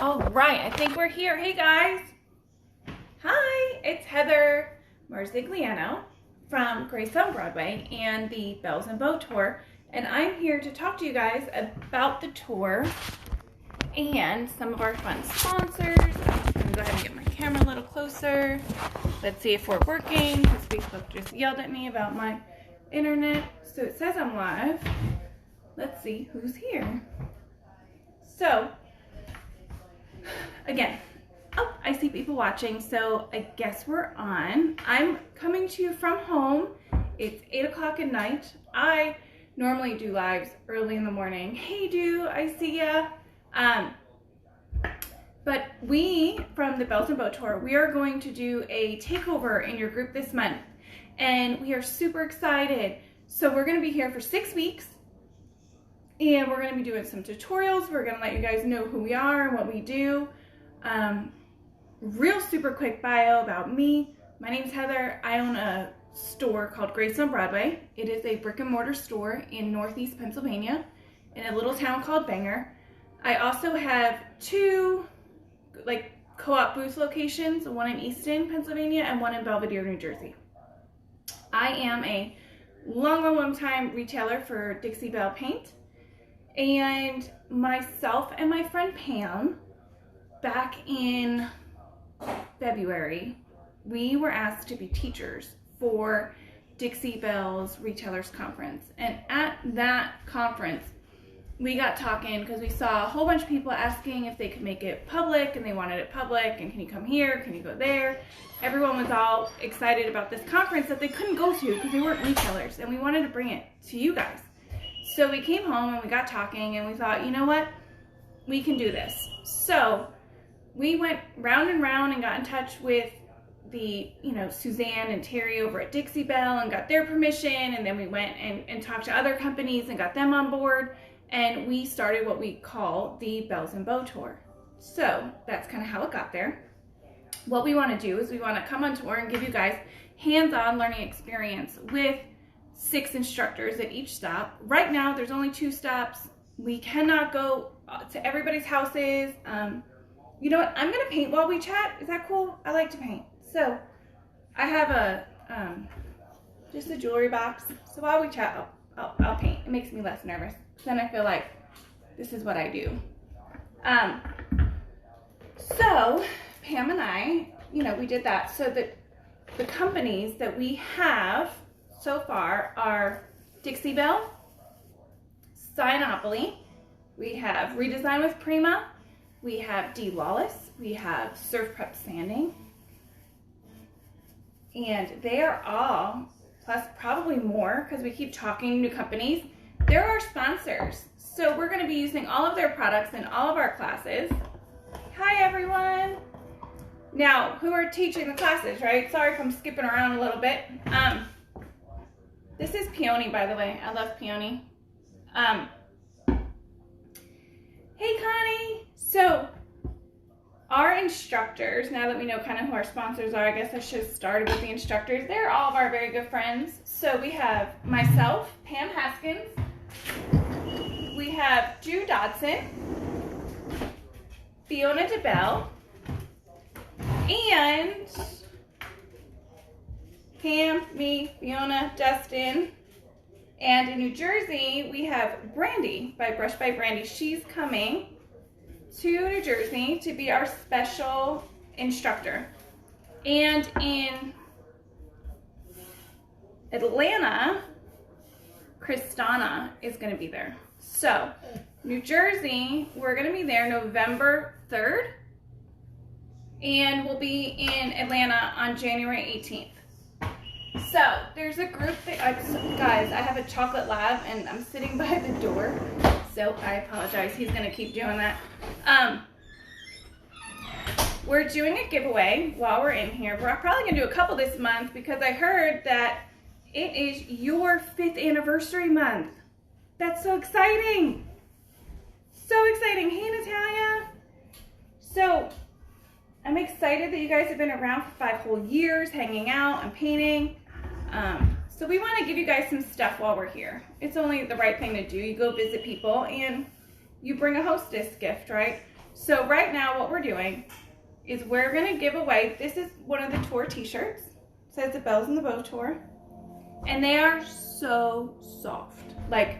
All right, I think we're here. Hey guys. Hi, it's Heather Marzigliano from Grace on Broadway and the Bells and Bow Tour. And I'm here to talk to you guys about the tour and some of our fun sponsors. I'm just gonna go ahead and get my camera a little closer. Let's see if we're working, because Facebook just yelled at me about my internet. So it says I'm live. Let's see who's here. So, again, oh, I see people watching, so I guess we're on. I'm coming to you from home. It's 8 o'clock at night. I normally do lives early in the morning. Hey, Do, I see ya. But we, from the Bells and Bow Tour, we are going to do a takeover in your group this month, and we are super excited. So we're going to be here for 6 weeks, and we're going to be doing some tutorials. We're going to let you guys know who we are and what we do. Real super quick bio about me. My name's Heather. I own a store called Grace on Broadway. It is a brick and mortar store in Northeast Pennsylvania in a little town called Bangor. I also have two co-op booth locations, one in Easton, Pennsylvania, and one in Belvedere, New Jersey. I am a long time retailer for Dixie Belle paint, and myself and my friend Pam, back in February, we were asked to be teachers for Dixie Belle's Retailers Conference. And at that conference, we got talking because we saw a whole bunch of people asking if they could make it public, and they wanted it public, and can you come here, can you go there? Everyone was all excited about this conference that they couldn't go to because they weren't retailers, and we wanted to bring it to you guys. So we came home and we got talking, and we thought, you know what, we can do this. So we went round and round and got in touch with the, Suzanne and Terry over at Dixie Belle and got their permission, and then we went and talked to other companies and got them on board, and we started what we call the Bells and Bow Tour. So that's kind of how it got there. What we want to do is we want to come on tour and give you guys hands-on learning experience with 6 instructors at each stop. Right now there's only 2 stops. We cannot go to everybody's houses. You know what? I'm gonna paint while we chat. Is that cool? I like to paint. So I have just a jewelry box. So while we chat, I'll paint. It makes me less nervous. Then I feel like this is what I do. So Pam and I, we did that. So the companies that we have so far are Dixie Belle, Sinopoly, we have ReDesign with Prima, we have D. Lawless, we have Surf Prep Sanding, and they are all, plus probably more because we keep talking to companies, they're our sponsors. So we're going to be using all of their products in all of our classes. Hi everyone! Now, who are teaching the classes, right? Sorry if I'm skipping around a little bit. This is Peony, by the way. I love Peony. Hey Connie! So, our instructors, now that we know kind of who our sponsors are, I guess I should have started with the instructors. They're all of our very good friends. So we have myself, Pam Haskins. We have Drew Dodson, Fiona DeBelle, and Pam, me, Fiona, Dustin, and in New Jersey, we have Brandy by Brush by Brandy. She's coming to New Jersey to be our special instructor. And in Atlanta, Kristana is going to be there. So, New Jersey, we're going to be there November 3rd, and we'll be in Atlanta on January 18th. So, there's a group that, guys, I have a chocolate lab, and I'm sitting by the door, so I apologize. He's going to keep doing that. We're doing a giveaway while we're in here. We're probably going to do a couple this month because I heard that it is your 5th anniversary month. That's so exciting. So exciting. Hey, Natalia. So, I'm excited that you guys have been around for 5 whole years, hanging out and painting. So we want to give you guys some stuff while we're here. It's only the right thing to do. You go visit people and you bring a hostess gift, right? So right now what we're doing is we're gonna give away, this is one of the tour t-shirts. It says the Bells in the Bow Tour. And they are so soft, like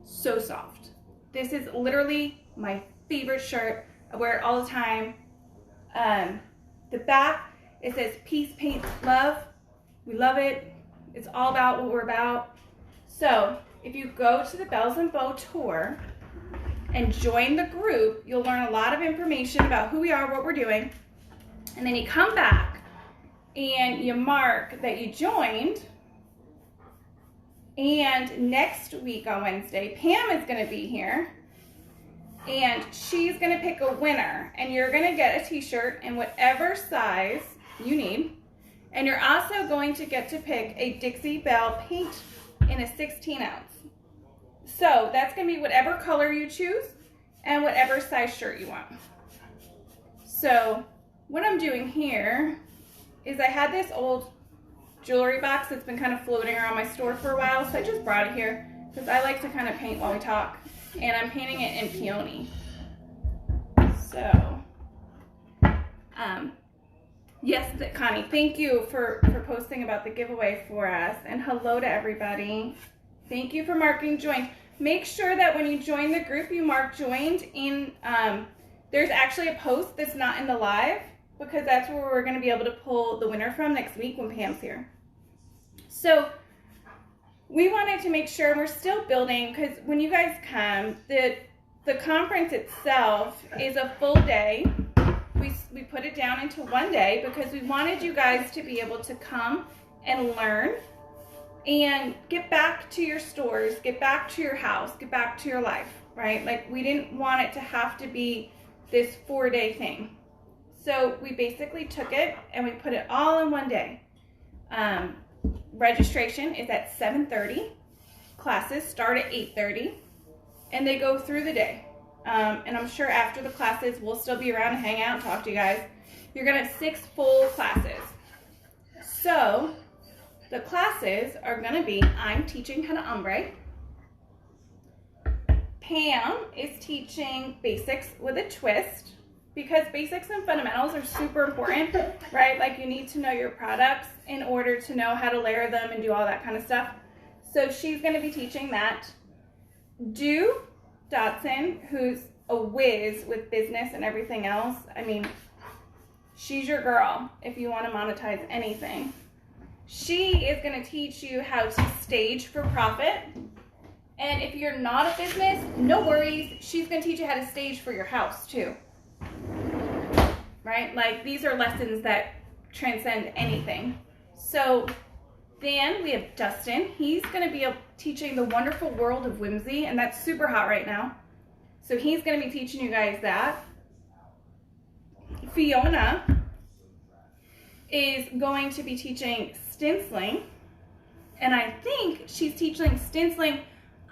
so soft. This is literally my favorite shirt. I wear it all the time. The back, it says peace, paint, love. We love it. It's all about what we're about. So if you go to the Bells and Bow Tour and join the group, you'll learn a lot of information about who we are, what we're doing. And then you come back and you mark that you joined. And next week on Wednesday, Pam is going to be here. And she's going to pick a winner. And you're going to get a t-shirt in whatever size you need. And you're also going to get to pick a Dixie Belle paint in a 16 ounce. So that's going to be whatever color you choose and whatever size shirt you want. So what I'm doing here is I had this old jewelry box that's been kind of floating around my store for a while. So I just brought it here because I like to kind of paint while we talk. And I'm painting it in peony. So, yes, Connie, thank you for posting about the giveaway for us. And hello to everybody. Thank you for marking joined. Make sure that when you join the group, you mark joined in, there's actually a post that's not in the live because that's where we're going to be able to pull the winner from next week when Pam's here. So we wanted to make sure we're still building because when you guys come, the conference itself is a full day. We put it down into one day because we wanted you guys to be able to come and learn and get back to your stores, get back to your house, get back to your life, right? Like we didn't want it to have to be this 4-day thing. So we basically took it and we put it all in one day. Registration is at 7:30. Classes start at 8:30 and they go through the day. And I'm sure after the classes, we'll still be around and hang out and talk to you guys. You're gonna have 6 full classes. So the classes are gonna be, I'm teaching how to ombre. Pam is teaching basics with a twist because basics and fundamentals are super important, right? Like you need to know your products in order to know how to layer them and do all that kind of stuff. So she's gonna be teaching that. Do Dotson, who's a whiz with business and everything else, I mean, she's your girl if you want to monetize anything. She is going to teach you how to stage for profit. And if you're not a business, no worries. She's going to teach you how to stage for your house too. Right? Like these are lessons that transcend anything. So then we have Dustin. He's going to be teaching the wonderful world of whimsy, and that's super hot right now. So he's going to be teaching you guys that. Fiona is going to be teaching stenciling, and I think she's teaching stenciling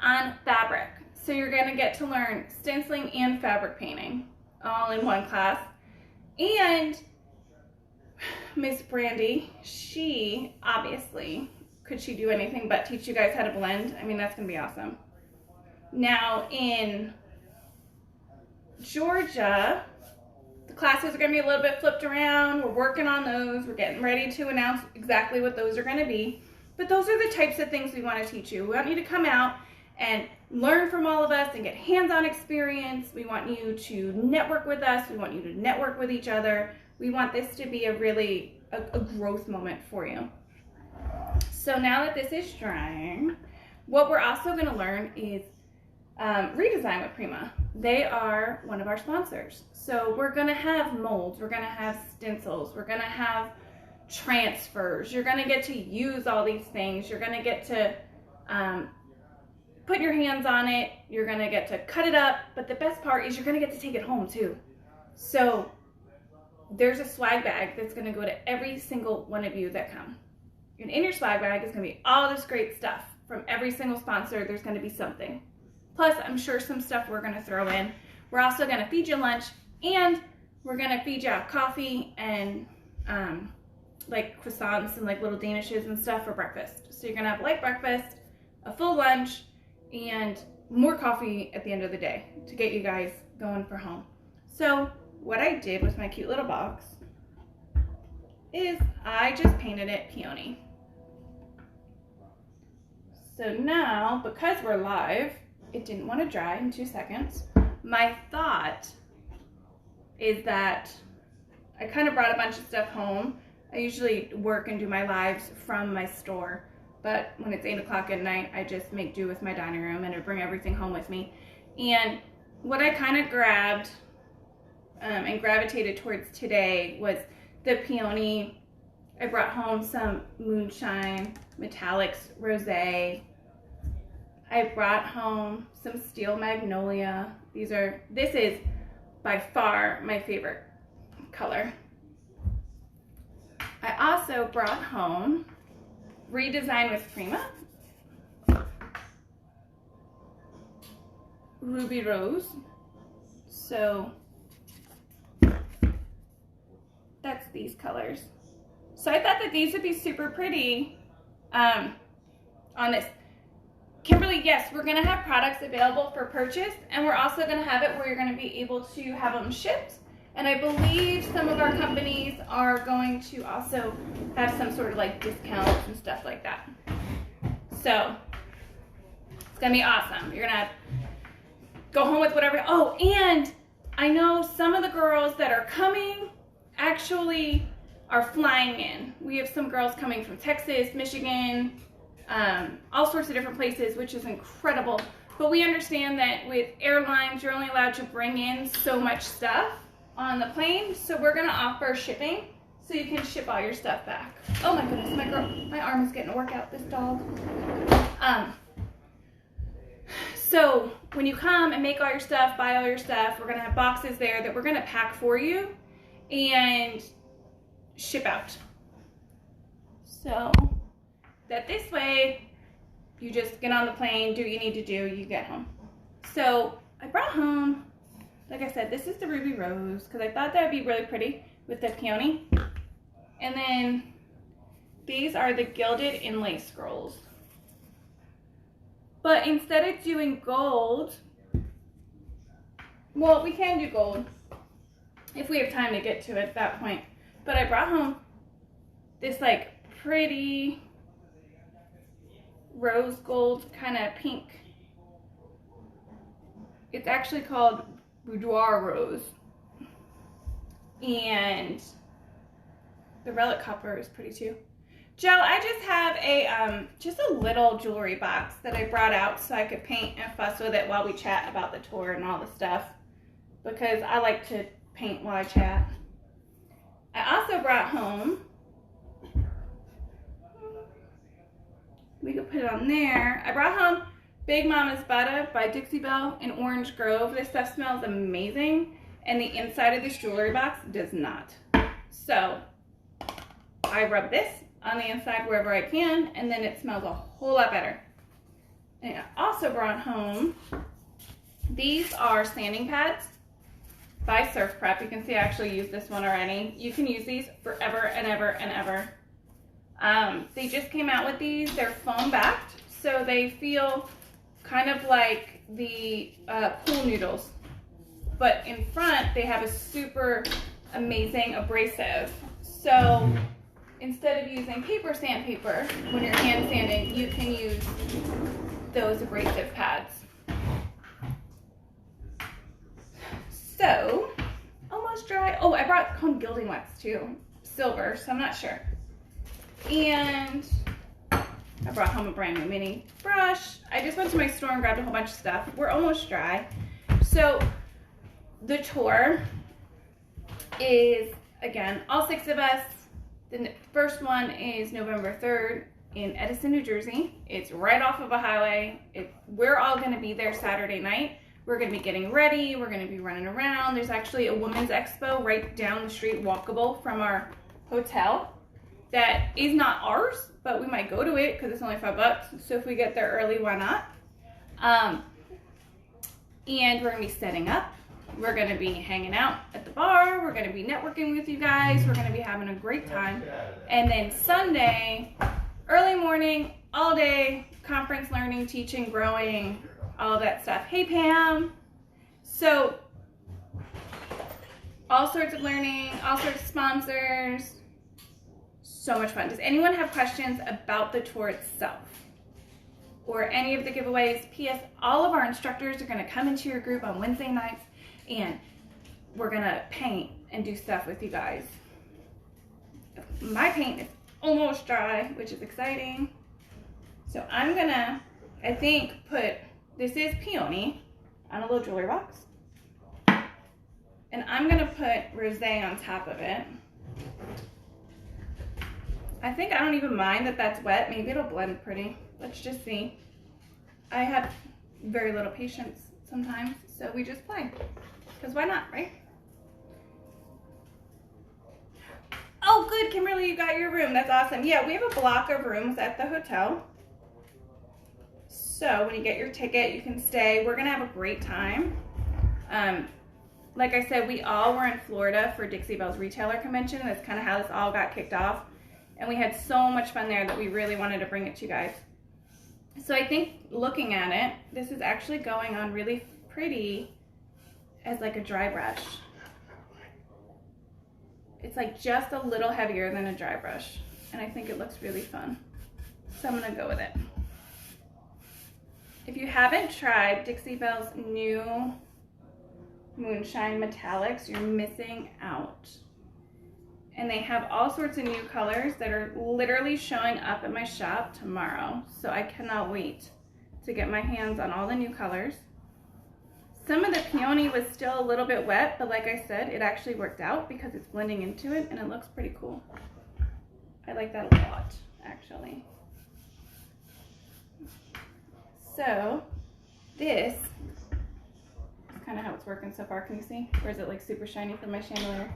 on fabric. So you're going to get to learn stenciling and fabric painting all in one class. And Miss Brandy, she obviously, could she do anything but teach you guys how to blend? I mean, that's going to be awesome. Now in Georgia, the classes are going to be a little bit flipped around. We're working on those. We're getting ready to announce exactly what those are going to be. But those are the types of things we want to teach you. We want you to come out and learn from all of us and get hands-on experience. We want you to network with us. We want you to network with each other. We want this to be a really a growth moment for you. So now that this is drying, what we're also going to learn is ReDesign with Prima. They are one of our sponsors. So we're going to have molds. We're going to have stencils. We're going to have transfers. You're going to get to use all these things. You're going to get to put your hands on it. You're going to get to cut it up. But the best part is you're going to get to take it home too. So there's a swag bag that's going to go to every single one of you that come. And in your swag bag is going to be all this great stuff from every single sponsor. There's going to be something. Plus, I'm sure some stuff we're going to throw in. We're also going to feed you lunch, and we're going to feed you coffee and like croissants and like little danishes and stuff for breakfast. So you're going to have a light breakfast, a full lunch, and more coffee at the end of the day to get you guys going for home. So what I did with my cute little box is I just painted it peony. So now, because we're live, it didn't want to dry in 2 seconds. My thought is that I kind of brought a bunch of stuff home. I usually work and do my lives from my store, but when it's 8 o'clock at night, I just make do with my dining room and I bring everything home with me. And what I kind of grabbed and gravitated towards today was the peony. I brought home some moonshine, metallics, rosé. I brought home some steel magnolia. This is by far my favorite color. I also brought home ReDesign with Prima, Ruby Rose. So that's these colors. So I thought that these would be super pretty on this. Kimberly, yes, we're gonna have products available for purchase, and we're also gonna have it where you're gonna be able to have them shipped. And I believe some of our companies are going to also have some sort of like discounts and stuff like that. So it's gonna be awesome. You're gonna go home with whatever. Oh, and I know some of the girls that are coming actually are flying in. We have some girls coming from Texas, Michigan, all sorts of different places, which is incredible. But we understand that with airlines, you're only allowed to bring in so much stuff on the plane. So we're gonna offer shipping so you can ship all your stuff back. Oh my goodness, my arm is getting a workout, this dog. So when you come and make all your stuff, buy all your stuff, we're gonna have boxes there that we're gonna pack for you and ship out. So that this way, you just get on the plane, do what you need to do, you get home. So I brought home, like I said, this is the Ruby Rose, because I thought that would be really pretty with the peony. And then these are the gilded inlay scrolls. But instead of doing gold, well, we can do gold if we have time to get to it at that point. But I brought home this like pretty rose gold kind of pink. It's actually called boudoir rose. And the relic copper is pretty too. Joe, I just have a just a little jewelry box that I brought out so I could paint and fuss with it while we chat about the tour and all the stuff, because I like to paint while I chat. I also brought home, we could put it on there, I brought home Big Mama's Butter by Dixie Belle in Orange Grove. This stuff smells amazing, and the inside of this jewelry box does not. So I rub this on the inside wherever I can, and then it smells a whole lot better. And I also brought home, these are sanding pads by Surf Prep. You can see I actually used this one already. You can use these forever and ever and ever. They just came out with these. They're foam backed, so they feel kind of like the pool noodles. But in front, they have a super amazing abrasive. So instead of using paper sandpaper when you're hand sanding, you can use those abrasive pads. So, almost dry. Oh, I brought home gilding wax too. Silver, so I'm not sure. And I brought home a brand new mini brush. I just went to my store and grabbed a whole bunch of stuff. We're almost dry. So, the tour is, again, all 6 of us. The first one is November 3rd in Edison, New Jersey. It's right off of a highway. We're all going to be there Saturday night. We're going to be getting ready. We're going to be running around. There's actually a women's expo right down the street, walkable from our hotel. That is not ours, but we might go to it because it's only $5. So if we get there early, why not? And we're going to be setting up. We're going to be hanging out at the bar. We're going to be networking with you guys. We're going to be having a great time. And then Sunday, early morning, all day, conference learning, teaching, growing, all of that stuff. Hey, Pam. So all sorts of learning, all sorts of sponsors. So much fun. Does anyone have questions about the tour itself or any of the giveaways? P.S. All of our instructors are going to come into your group on Wednesday nights, and we're going to paint and do stuff with you guys. My paint is almost dry, which is exciting. So I'm going to, I think, put, this is peony on a little jewelry box. And I'm going to put rosé on top of it. I think I don't even mind that that's wet. Maybe it'll blend pretty. Let's just see. I have very little patience sometimes, so we just play. Because why not, right? Oh, good, Kimberly, you got your room. That's awesome. Yeah, we have a block of rooms at the hotel. So when you get your ticket, you can stay. We're going to have a great time. Like I said, we all were in Florida for Dixie Belle's retailer convention. That's kind of how this all got kicked off. And we had so much fun there that we really wanted to bring it to you guys. So I think looking at it, this is actually going on really pretty as like a dry brush. It's like just a little heavier than a dry brush. And I think it looks really fun. So I'm gonna go with it. If you haven't tried Dixie Belle's new Moonshine Metallics, you're missing out. And they have all sorts of new colors that are literally showing up at my shop tomorrow. So I cannot wait to get my hands on all the new colors. Some of the peony was still a little bit wet, but like I said, it actually worked out because it's blending into it and it looks pretty cool. I like that a lot, actually. So this is kind of how it's working so far. Can you see? Or is it like super shiny from my chandelier?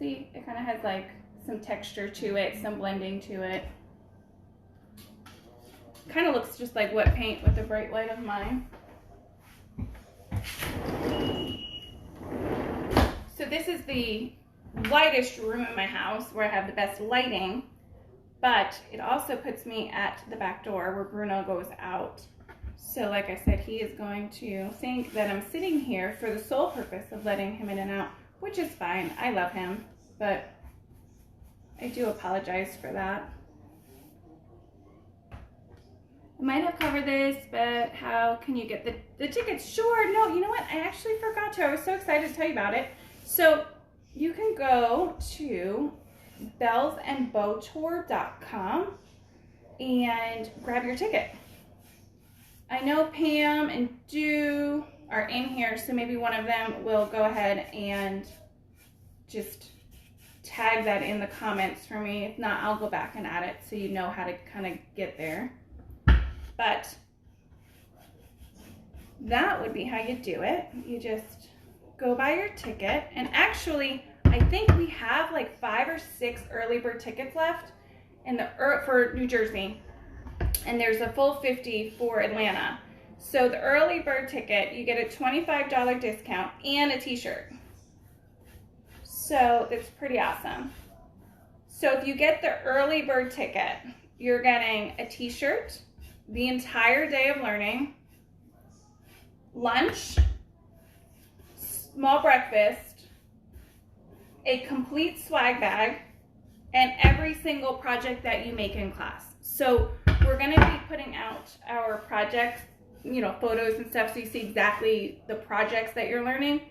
See, it kind of has like some texture to it, some blending to it. Kind of looks just like wet paint with the bright light of mine. So this is the lightest room in my house where I have the best lighting, but it also puts me at the back door where Bruno goes out. So like I said, he is going to think that I'm sitting here for the sole purpose of letting him in and out, which is fine. I love him, but I do apologize for that. I might have covered this, but how can you get the tickets? Sure, no, you know what? I actually forgot to. I was so excited to tell you about it. So you can go to bellsandbowtour.com and grab your ticket. I know Pam and Du are in here, so maybe one of them will go ahead and just tag that in the comments for me. If not, I'll go back and add it so you know how to kind of get there. But that would be how you do it. You just go buy your ticket. And actually, I think we have like 5 or 6 early bird tickets left in the for New Jersey. And there's a full 50 for Atlanta. So the early bird ticket, you get a $25 discount and a t-shirt. So it's pretty awesome. So if you get the early bird ticket, you're getting a t-shirt, the entire day of learning, lunch, small breakfast, a complete swag bag, and every single project that you make in class. So we're going to be putting out our projects, you know, photos and stuff so you see exactly the projects that you're learning.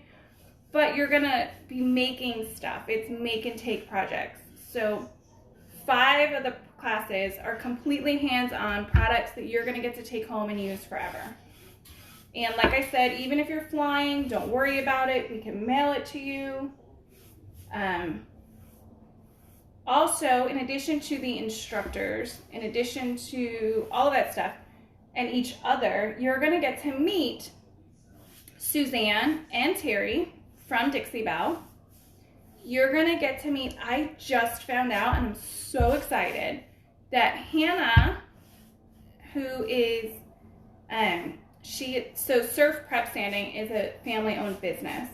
But you're going to be making stuff. It's make and take projects. So 5 of the classes are completely hands-on products that you're going to get to take home and use forever. And like I said, even if you're flying, don't worry about it. We can mail it to you. Also, in addition to the instructors, in addition to all of that stuff, and each other, you're going to get to meet Suzanne and Terry from Dixie Belle. You're going to get to meet, I just found out, and I'm so excited, that Hannah, who is, so Surf Prep Sanding is a family-owned business,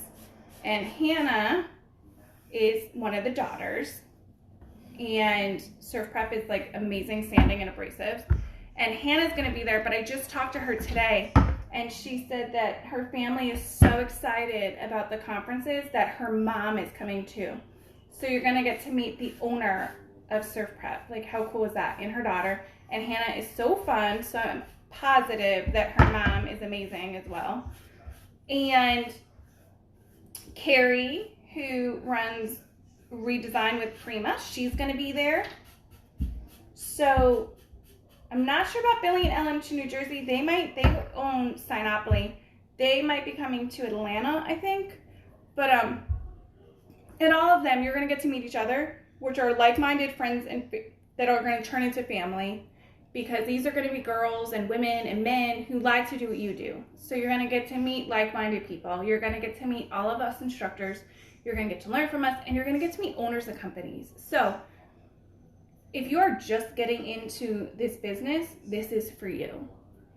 and Hannah is one of the daughters, and Surf Prep is like amazing sanding and abrasives, and Hannah's going to be there, but I just talked to her today, and she said that her family is so excited about the conferences that her mom is coming too. So you're gonna get to meet the owner of Surf Prep. Like, how cool is that? And her daughter. And Hannah is so fun, so I'm positive that her mom is amazing as well. And Carrie, who runs ReDesign with Prima, she's gonna be there. So I'm not sure about Billy and Ellen to New Jersey. They own Sinopoly. They might be coming to Atlanta, I think. But and all of them, you're gonna get to meet each other, which are like-minded friends and that are gonna turn into family, because these are gonna be girls and women and men who like to do what you do. So you're gonna get to meet like-minded people. You're gonna get to meet all of us instructors. You're gonna get to learn from us, and you're gonna get to meet owners of companies. So if you are just getting into this business, this is for you.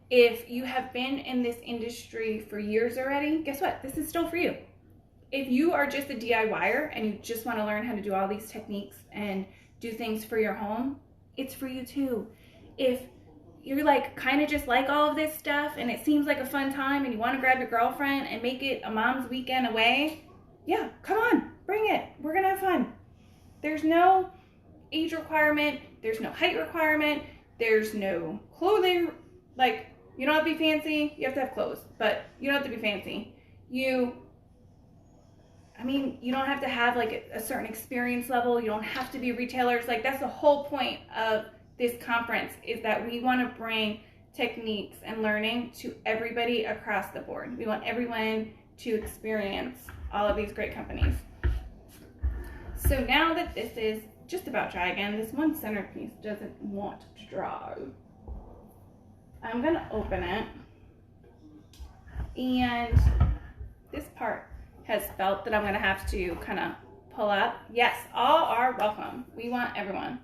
If you have been in this industry for years already, guess what? This is still for you. If you are just a DIYer and you just want to learn how to do all these techniques and do things for your home, it's for you too. If you're like kind of just like all of this stuff and it seems like a fun time and you want to grab your girlfriend and make it a mom's weekend away, yeah, come on, bring it. We're gonna have fun. There's no age requirement, there's no height requirement, there's no clothing. Like, you don't have to be fancy, you have to have clothes, but you don't have to be fancy. You don't have to have like a certain experience level. You don't have to be retailers. Like, that's the whole point of this conference, is that we want to bring techniques and learning to everybody across the board. We want everyone to experience all of these great companies. So now that this is just about dry again, this one centerpiece doesn't want to dry. I'm gonna open it, and this part has felt that I'm gonna have to kind of pull up. Yes, all are welcome. We want everyone,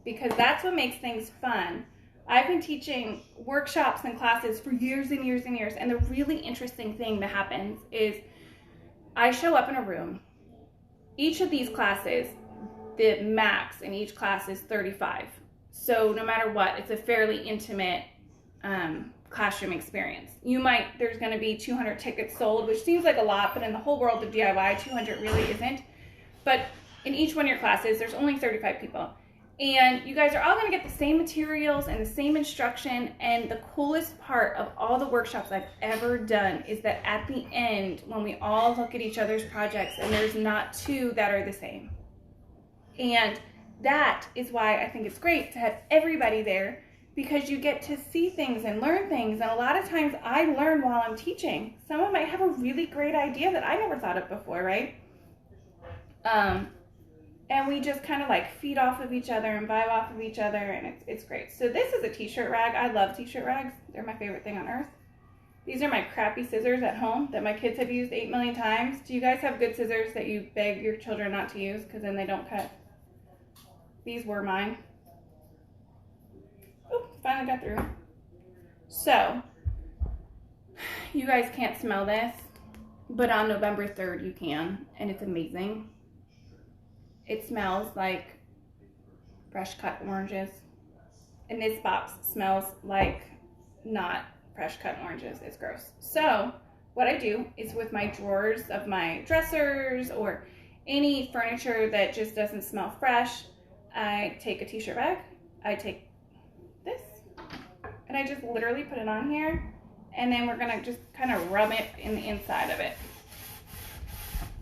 because that's what makes things fun. I've been teaching workshops and classes for years and years and years, and the really interesting thing that happens is I show up in a room. Each of these classes, the max in each class is 35. So no matter what, it's a fairly intimate classroom experience. There's gonna be 200 tickets sold, which seems like a lot, but in the whole world of DIY, 200 really isn't. But in each one of your classes, there's only 35 people. And you guys are all gonna get the same materials and the same instruction. And the coolest part of all the workshops I've ever done is that at the end, when we all look at each other's projects, and there's not two that are the same. And that is why I think it's great to have everybody there, because you get to see things and learn things. And a lot of times I learn while I'm teaching. Someone might have a really great idea that I never thought of before, right? And we just kind of like feed off of each other and vibe off of each other, and it's great. So this is a t-shirt rag. I love t-shirt rags. They're my favorite thing on earth. These are my crappy scissors at home that my kids have used 8 million times. Do you guys have good scissors that you beg your children not to use because then they don't cut? These were mine. Oh, finally got through. So, you guys can't smell this, but on November 3rd you can, and it's amazing. It smells like fresh cut oranges. And this box smells like not fresh cut oranges. It's gross. So what I do is, with my drawers of my dressers or any furniture that just doesn't smell fresh, I take a t-shirt bag, I take this, and I just literally put it on here, and then we're gonna just kind of rub it in the inside of it.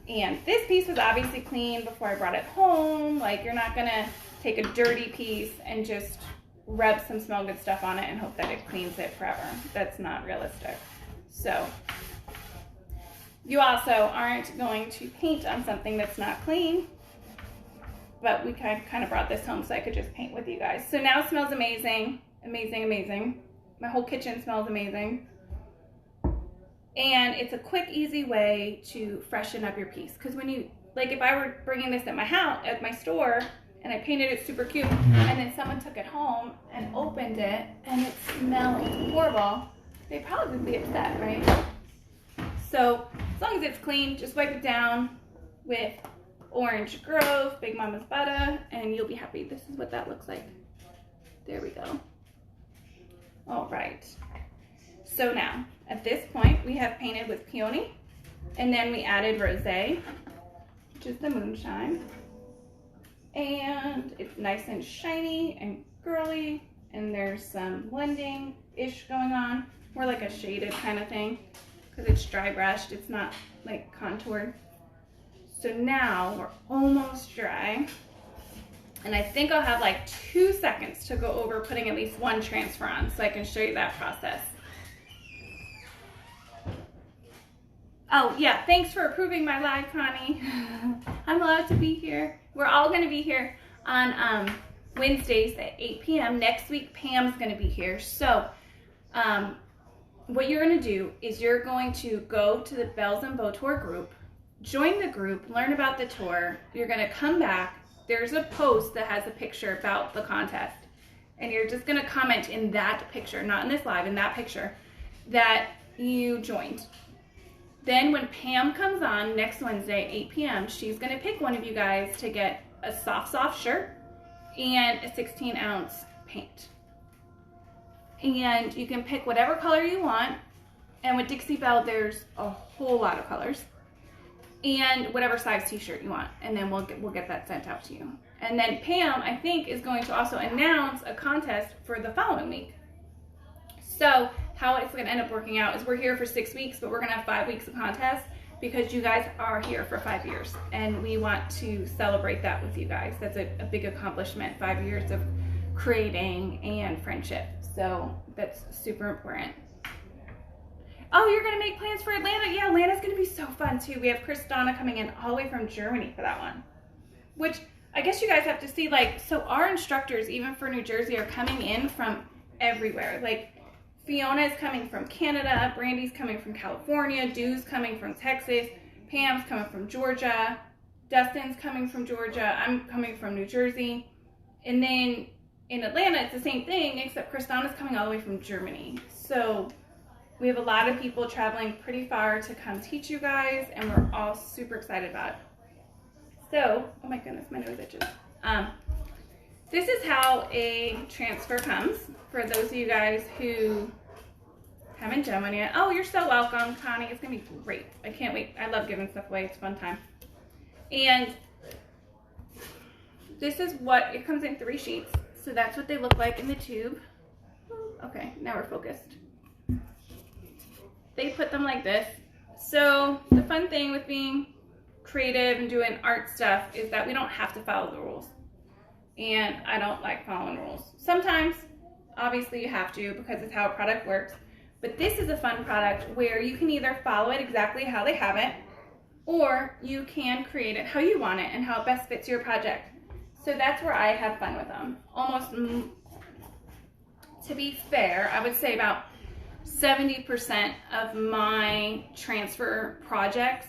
And this piece was obviously clean before I brought it home. Like, you're not gonna take a dirty piece and just rub some smell good stuff on it and hope that it cleans it forever. That's not realistic. So you also aren't going to paint on something that's not clean, but we kind of brought this home so I could just paint with you guys. So now it smells amazing, amazing, amazing. My whole kitchen smells amazing. And it's a quick, easy way to freshen up your piece. Because when you, like, if I were bringing this at my house, at my store, and I painted it super cute, and then someone took it home and opened it, and it smelled horrible, they'd probably be upset, right? So as long as it's clean, just wipe it down with Orange Grove, Big Mama's Butter, and you'll be happy. This is what that looks like. There we go. All right. So now, at this point, we have painted with peony, and then we added rosé, which is the moonshine. And it's nice and shiny and girly, and there's some blending-ish going on. More like a shaded kind of thing, because it's dry brushed, it's not like contoured. So now we're almost dry. And I think I'll have like 2 seconds to go over putting at least one transfer on so I can show you that process. Oh yeah, thanks for approving my live, Connie. I'm allowed to be here. We're all gonna be here on Wednesdays at 8 p.m. Next week, Pam's gonna be here. So what you're gonna do is you're going to go to the Bells and Bow Tour group, join the group, learn about the tour. You're gonna come back. There's a post that has a picture about the contest. And you're just gonna comment in that picture, not in this live, in that picture, that you joined. Then when Pam comes on next Wednesday, 8 p.m., she's gonna pick one of you guys to get a soft shirt and a 16-ounce paint. And you can pick whatever color you want. And with Dixie Belle, there's a whole lot of colors. And whatever size t-shirt you want. And then we'll get that sent out to you. And then Pam, I think, is going to also announce a contest for the following week. So how it's going to end up working out is we're here for 6 weeks, but we're going to have 5 weeks of contests because you guys are here for 5 years. And we want to celebrate that with you guys. That's a big accomplishment, 5 years of creating and friendship. So that's super important. Oh, you're going to make plans for Atlanta? Yeah, Atlanta's going to be so fun too. We have Kristana coming in all the way from Germany for that one. Which I guess you guys have to see, like, so our instructors, even for New Jersey, are coming in from everywhere. Like, Fiona is coming from Canada, Brandy's coming from California, Dew's coming from Texas, Pam's coming from Georgia, Dustin's coming from Georgia, I'm coming from New Jersey. And then in Atlanta, it's the same thing, except Kristana's coming all the way from Germany. So we have a lot of people traveling pretty far to come teach you guys, and we're all super excited about it. So, oh my goodness, my nose itches. This is how a transfer comes for those of you guys who haven't done one yet. Oh, you're so welcome, Connie. It's gonna be great. I can't wait. I love giving stuff away. It's a fun time. And this is what, it comes in 3 sheets. So that's what they look like in the tube. Okay, now we're focused. They put them like this. So the fun thing with being creative and doing art stuff is that we don't have to follow the rules. And I don't like following rules. Sometimes, obviously you have to because it's how a product works. But this is a fun product where you can either follow it exactly how they have it, or you can create it how you want it and how it best fits your project. So that's where I have fun with them. Almost, to be fair, I would say about 70% of my transfer projects,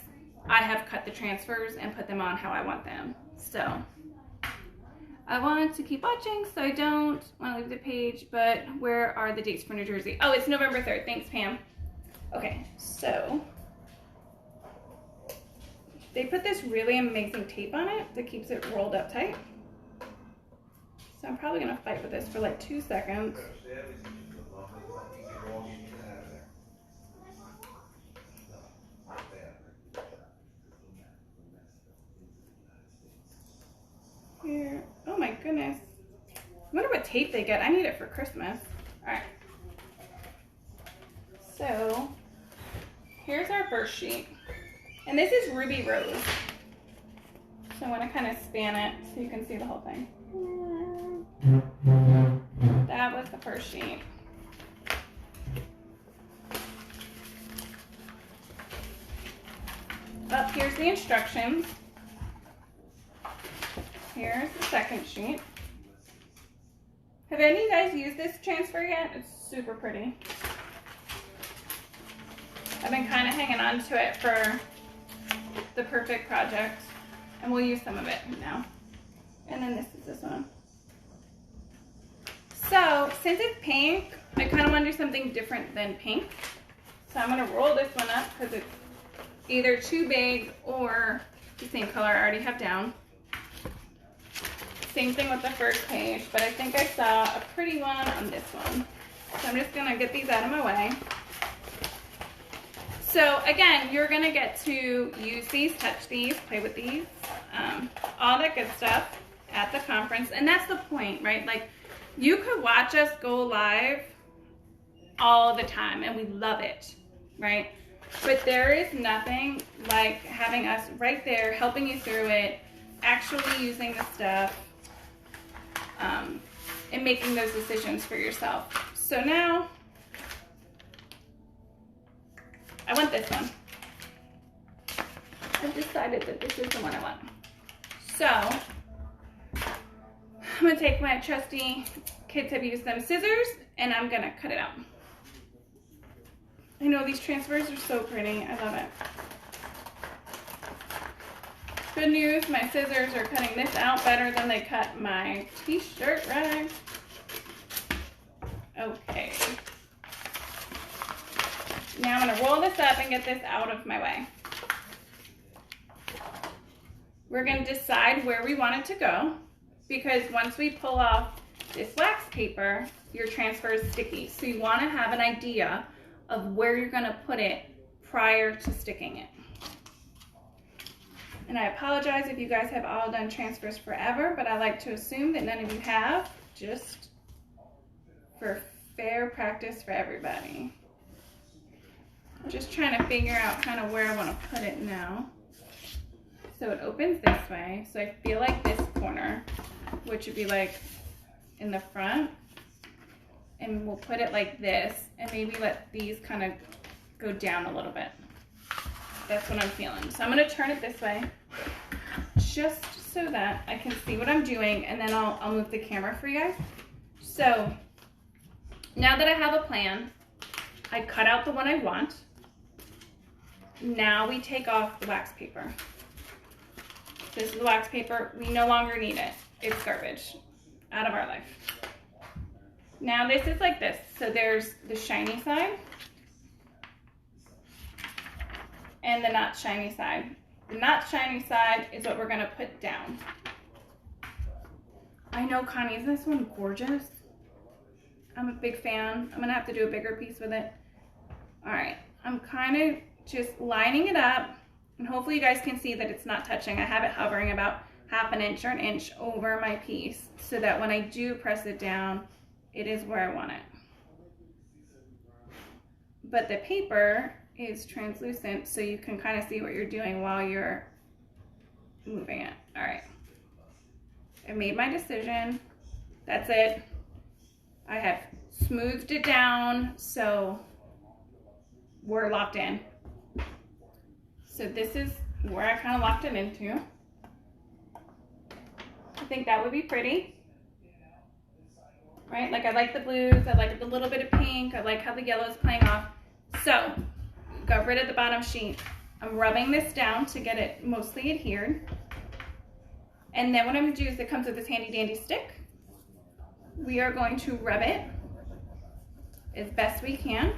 I have cut the transfers and put them on how I want them. So I want to keep watching, so I don't want to leave the page, but where are the dates for New Jersey? Oh, it's November 3rd. Thanks, Pam. Okay, so they put this really amazing tape on it that keeps it rolled up tight. So I'm probably going to fight with this for like 2 seconds. Here. Oh my goodness. I wonder what tape they get. I need it for Christmas. Alright. So, here's our first sheet. And this is Ruby Rose. So I want to kind of span it so you can see the whole thing. That was the first sheet. Up here's the instructions. Here's the second sheet. Have any of you guys used this transfer yet? It's super pretty. I've been kind of hanging on to it for the perfect project, and we'll use some of it now. And then this is this one. So since it's pink, I kind of want to do something different than pink. So I'm going to roll this one up because it's either too big or the same color I already have down. Same thing with the first page, but I think I saw a pretty one on this one. So I'm just gonna get these out of my way. So again, you're gonna get to use these, touch these, play with these, all that good stuff at the conference. And that's the point, right? Like, you could watch us go live all the time and we love it, right? But there is nothing like having us right there, helping you through it, actually using the stuff, and making those decisions for yourself. So now, I want this one. I've decided that this is the one I want. So, I'm gonna take my trusty, kids have used them, scissors, and I'm gonna cut it out. I know these transfers are so pretty, I love it. Good news, my scissors are cutting this out better than they cut my t-shirt rag. Okay. Now I'm gonna roll this up and get this out of my way. We're gonna decide where we want it to go, because once we pull off this wax paper, your transfer is sticky. So you wanna have an idea of where you're gonna put it prior to sticking it. And I apologize if you guys have all done transfers forever, but I like to assume that none of you have, just for fair practice for everybody. I'm just trying to figure out kind of where I want to put it now. So it opens this way, so I feel like this corner, which would be like in the front, and we'll put it like this, and maybe let these kind of go down a little bit. That's what I'm feeling. So I'm gonna turn it this way, just so that I can see what I'm doing, and then I'll move the camera for you guys. So now that I have a plan, I cut out the one I want. Now we take off the wax paper. This is the wax paper. We no longer need it. It's garbage. Out of our life. Now this is like this. So there's the shiny side and the not shiny side. The not shiny side is what we're gonna put down. I know, Connie, isn't this one gorgeous? I'm a big fan. I'm gonna have to do a bigger piece with it. All right, I'm kind of just lining it up, and hopefully you guys can see that it's not touching. I have it hovering about half an inch or an inch over my piece, so that when I do press it down, it is where I want it. But the paper is translucent, so you can kind of see what you're doing while you're moving it. All right, I made my decision. That's it. I have smoothed it down, so we're locked in. So this is where I kind of locked it into. I think that would be pretty, right? Like, I like the blues, I like the little bit of pink, I like how the yellow is playing off. So, got rid of the bottom sheet. I'm rubbing this down to get it mostly adhered. And then what I'm gonna do is, it comes with this handy dandy stick. We are going to rub it as best we can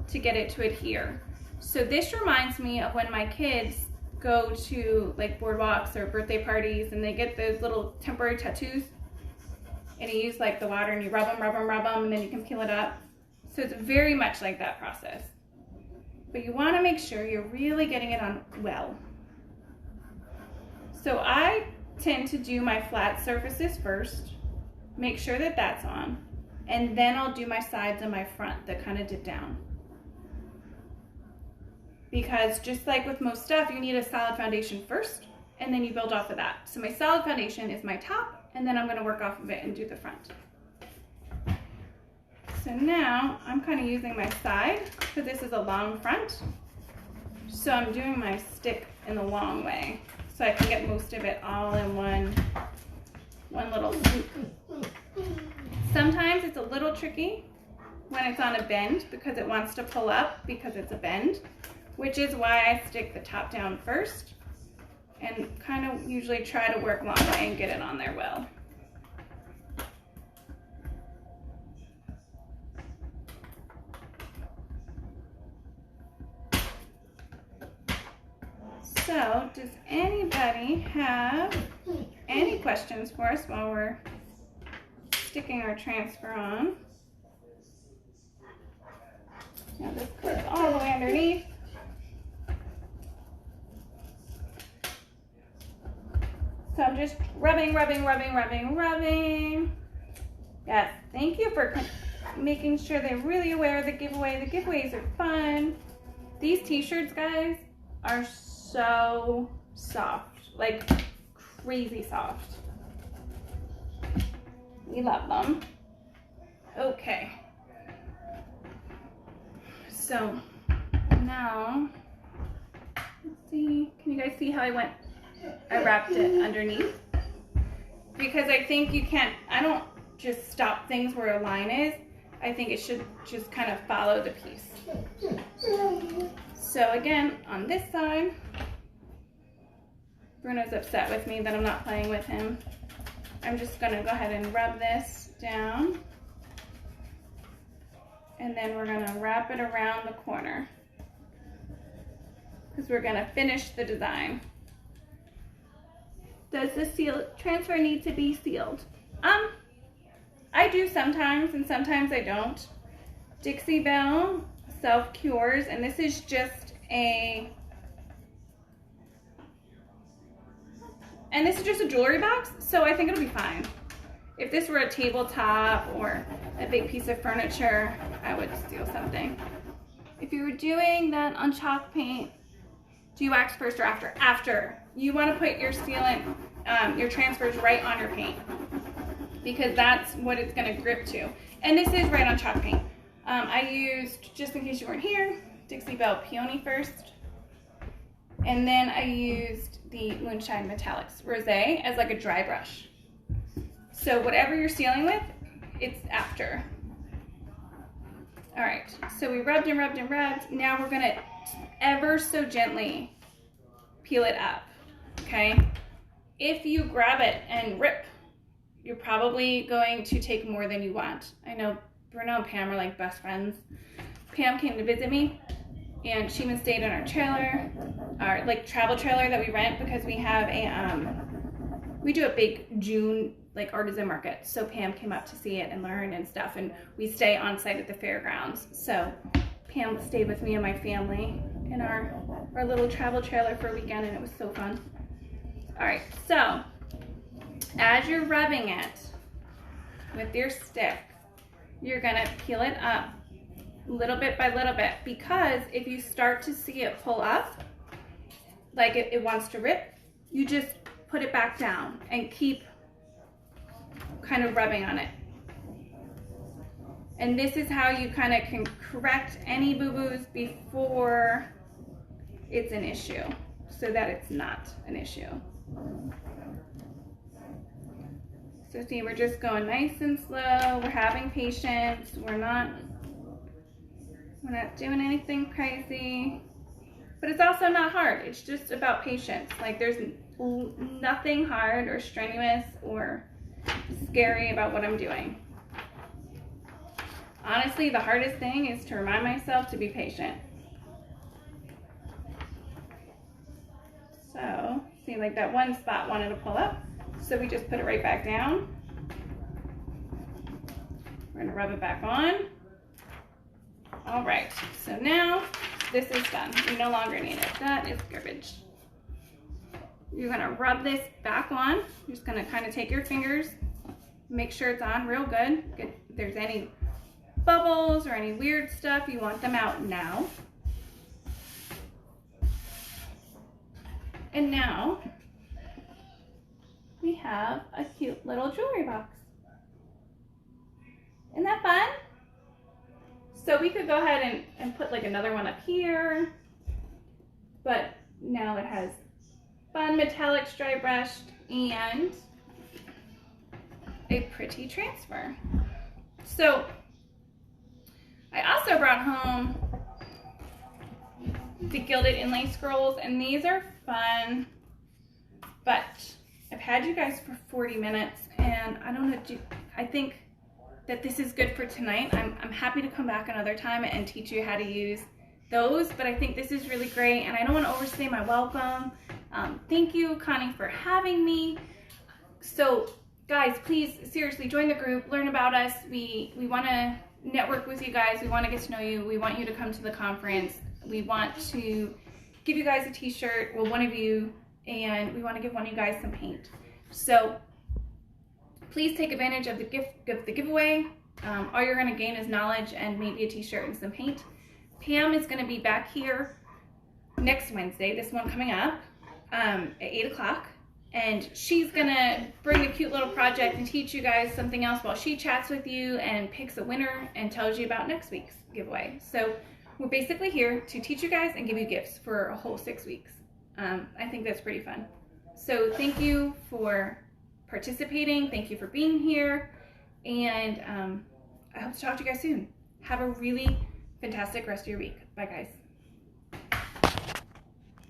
to get it to adhere. So this reminds me of when my kids go to like boardwalks or birthday parties and they get those little temporary tattoos, and you use like the water and you rub them, and then you can peel it up. So it's very much like that process. But you want to make sure you're really getting it on well. So I tend to do my flat surfaces first, make sure that that's on, and then I'll do my sides and my front that kind of dip down. Because just like with most stuff, you need a solid foundation first, and then you build off of that. So my solid foundation is my top, and then I'm going to work off of it and do the front. So now I'm kind of using my side, because this is a long front. So I'm doing my stick in the long way, so I can get most of it all in one little swoop. Sometimes it's a little tricky when it's on a bend, because it wants to pull up because it's a bend, which is why I stick the top down first and kind of usually try to work long way and get it on there well. So, does anybody have any questions for us while we're sticking our transfer on? Now this goes all the way underneath. So I'm just rubbing. Yes, thank you for making sure they're really aware of the giveaway. The giveaways are fun. These t-shirts, guys, are so soft, like crazy soft. We love them. Okay. So now, let's see, can you guys see how I wrapped it underneath? Because I think you can't, I don't just stop things where a line is. I think it should just kind of follow the piece. So again, on this side, Bruno's upset with me that I'm not playing with him. I'm just gonna go ahead and rub this down. And then we're gonna wrap it around the corner because we're gonna finish the design. Does the transfer need to be sealed? I do sometimes, and sometimes I don't. Dixie Belle self-cures, and this is just a jewelry box, so I think it'll be fine. If this were a tabletop or a big piece of furniture, I would steal something. If you were doing that on chalk paint, do you wax first or after? After. You want to put your sealant, your transfers right on your paint, because that's what it's going to grip to. And this is right on chalk paint. I used, just in case you weren't here, Dixie Belle Peony first. And then I used the Moonshine Metallics Rosé as like a dry brush. So whatever you're sealing with, it's after. All right, so we rubbed and rubbed and rubbed. Now we're gonna ever so gently peel it up, okay? If you grab it and rip, you're probably going to take more than you want. I know Bruno and Pam are like best friends. Pam came to visit me, and she even stayed in our trailer, our like travel trailer that we rent, because we have a, we do a big June like artisan market. So Pam came up to see it and learn and stuff, and we stay on site at the fairgrounds. So Pam stayed with me and my family in our little travel trailer for a weekend, and it was so fun. All right, so as you're rubbing it with your stick, you're gonna peel it up little bit by little bit, because if you start to see it pull up, like it wants to rip, you just put it back down and keep kind of rubbing on it. And this is how you kind of can correct any boo-boos before it's an issue, so that it's not an issue. So see, we're just going nice and slow. We're having patience. We're not doing anything crazy, but it's also not hard. It's just about patience. Like, there's nothing hard or strenuous or scary about what I'm doing. Honestly, the hardest thing is to remind myself to be patient. So, see, like that one spot wanted to pull up, so we just put it right back down. We're gonna rub it back on. All right, so now this is done. We no longer need it. That is garbage. You're gonna rub this back on. You're just gonna kind of take your fingers, make sure it's on real good. If there's any bubbles or any weird stuff, you want them out now. And now we have a cute little jewelry box. Isn't that fun? So we could go ahead and put like another one up here, but now it has fun metallics dry brushed and a pretty transfer. So I also brought home the gilded inlay scrolls, and these are fun, but I've had you guys for 40 minutes and I don't know, I think that this is good for tonight. I'm happy to come back another time and teach you how to use those, but I think this is really great, and I don't want to overstay my welcome. Thank you, Connie, for having me. So guys, please seriously join the group, learn about us. We want to network with you guys. We want to get to know you. We want you to come to the conference. We want to give you guys a t-shirt, well, one of you, and we want to give one of you guys some paint. So please take advantage of the giveaway. All you're going to gain is knowledge and maybe a t-shirt and some paint. Pam is going to be back here next Wednesday, this one coming up, at 8 o'clock. And she's going to bring a cute little project and teach you guys something else while she chats with you and picks a winner and tells you about next week's giveaway. So we're basically here to teach you guys and give you gifts for a whole 6 weeks. I think that's pretty fun. So thank you for participating. Thank you for being here. And I hope to talk to you guys soon. Have a really fantastic rest of your week. Bye, guys.